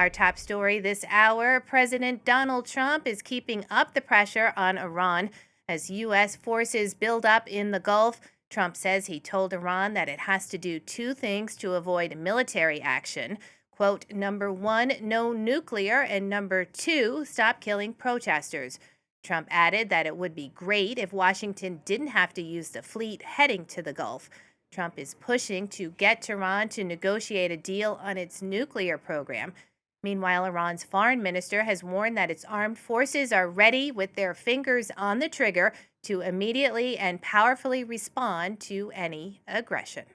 Our top story this hour: President Donald Trump is keeping up the pressure on Iran as U.S. forces build up in the Gulf. Trump says he told Iran that it has to do two things to avoid military action. Quote, number one, no nuclear, and number two, stop killing protesters. Trump added that it would be great if Washington didn't have to use the fleet heading to the Gulf. Trump is pushing to get Tehran to negotiate a deal on its nuclear program. Meanwhile, Iran's foreign minister has warned that its armed forces are ready with their fingers on the trigger to immediately and powerfully respond to any aggression.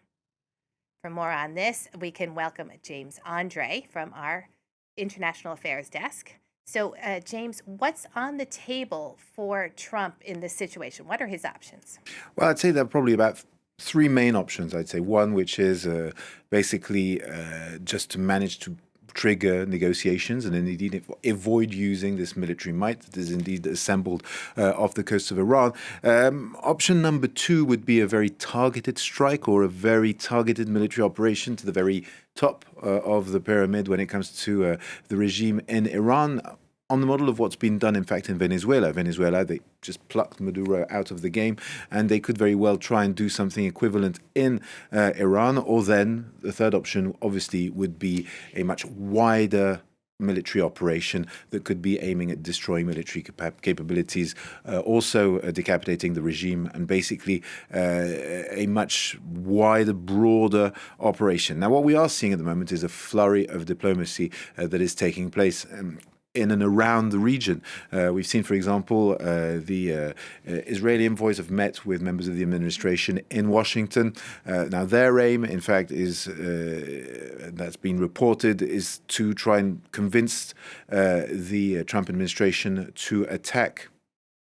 For more on this, we can welcome James André from our International Affairs Desk. So, James, what's on the table for Trump in this situation? What are his options? Well, I'd say there are probably about three main options. I'd say one, which is basically just to manage to trigger negotiations and indeed avoid using this military might that is indeed assembled off the coast of Iran. Option number two would be a very targeted strike or a very targeted military operation to the very top of the pyramid when it comes to the regime in Iran, on the model of what's been done, in fact, in Venezuela. Venezuela, they just plucked Maduro out of the game, and they could very well try and do something equivalent in Iran. Or then the third option, obviously, would be a much wider military operation that could be aiming at destroying military capabilities, also decapitating the regime, and basically a much wider, broader operation. Now, what we are seeing at the moment is a flurry of diplomacy that is taking place in and around the region. We've seen, for example, the Israeli envoys have met with members of the administration in Washington. Now, their aim, in fact, is, that's been reported, is to try and convince the Trump administration to attack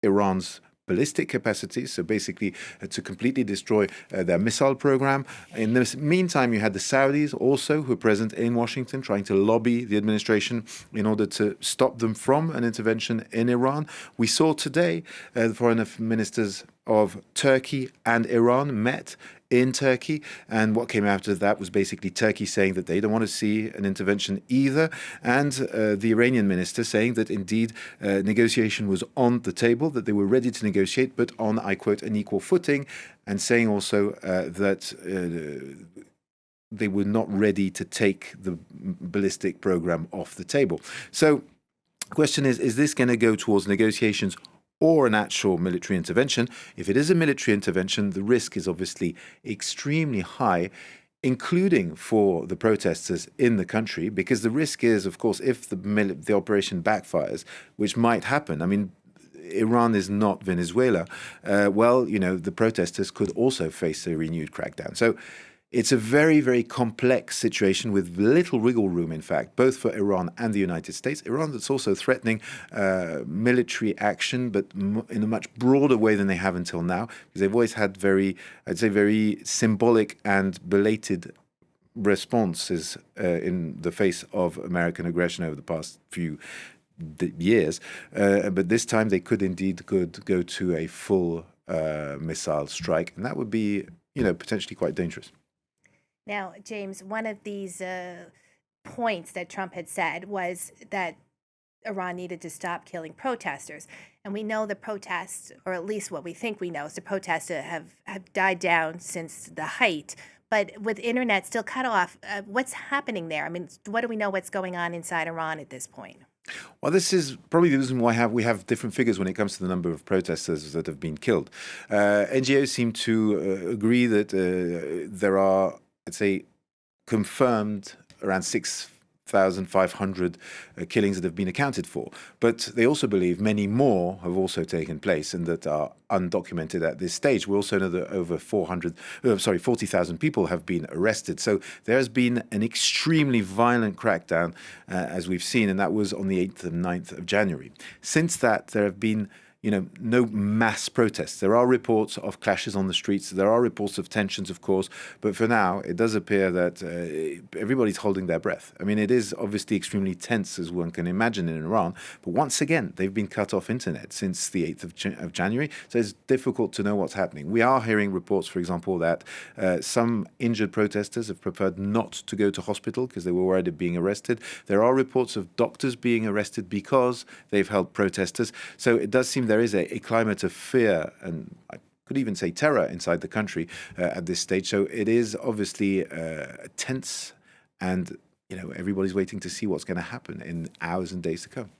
Iran's ballistic capacities, so basically to completely destroy their missile program. In the meantime, you had the Saudis also who are present in Washington trying to lobby the administration in order to stop them from an intervention in Iran. We saw today the foreign ministers of Turkey and Iran met in Turkey, and what came out of that was basically Turkey saying that they don't want to see an intervention either, and the Iranian minister saying that indeed negotiation was on the table, that they were ready to negotiate, but on, I quote, an equal footing, and saying also that they were not ready to take the ballistic program off the table. So the question is this going to go towards negotiations or an actual military intervention? If it is a military intervention, the risk is obviously extremely high, including for the protesters in the country, because the risk is, of course, if the operation backfires, which might happen. I mean, Iran is not Venezuela. The protesters could also face a renewed crackdown. So it's a very, very complex situation with little wriggle room, in fact, both for Iran and the United States. Iran that's also threatening military action, but in a much broader way than they have until now, because they've always had very symbolic and belated responses in the face of American aggression over the past few years. But this time they could go to a full missile strike, and that would be, potentially quite dangerous. Now, James, one of these points that Trump had said was that Iran needed to stop killing protesters. And we know the protests, or at least what we think we know, is the protests have died down since the height. But with internet still cut off, what's happening there? I mean, what do we know what's going on inside Iran at this point? Well, this is probably the reason why we have different figures when it comes to the number of protesters that have been killed. NGOs seem to agree that there are, I'd say, confirmed around 6,500 killings that have been accounted for. But they also believe many more have also taken place and that are undocumented at this stage. We also know that over 40,000 people have been arrested. So there has been an extremely violent crackdown, as we've seen, and that was on the 8th and 9th of January. Since that, there have been no mass protests. There are reports of clashes on the streets. There are reports of tensions, of course. But for now, it does appear that everybody's holding their breath. I mean, it is obviously extremely tense, as one can imagine, in Iran. But once again, they've been cut off internet since the 8th of January. So it's difficult to know what's happening. We are hearing reports, for example, that some injured protesters have preferred not to go to hospital because they were worried of being arrested. There are reports of doctors being arrested because they've helped protesters. So it does seem there is a climate of fear, and I could even say terror, inside the country at this stage. So it is obviously tense, and everybody's waiting to see what's going to happen in hours and days to come.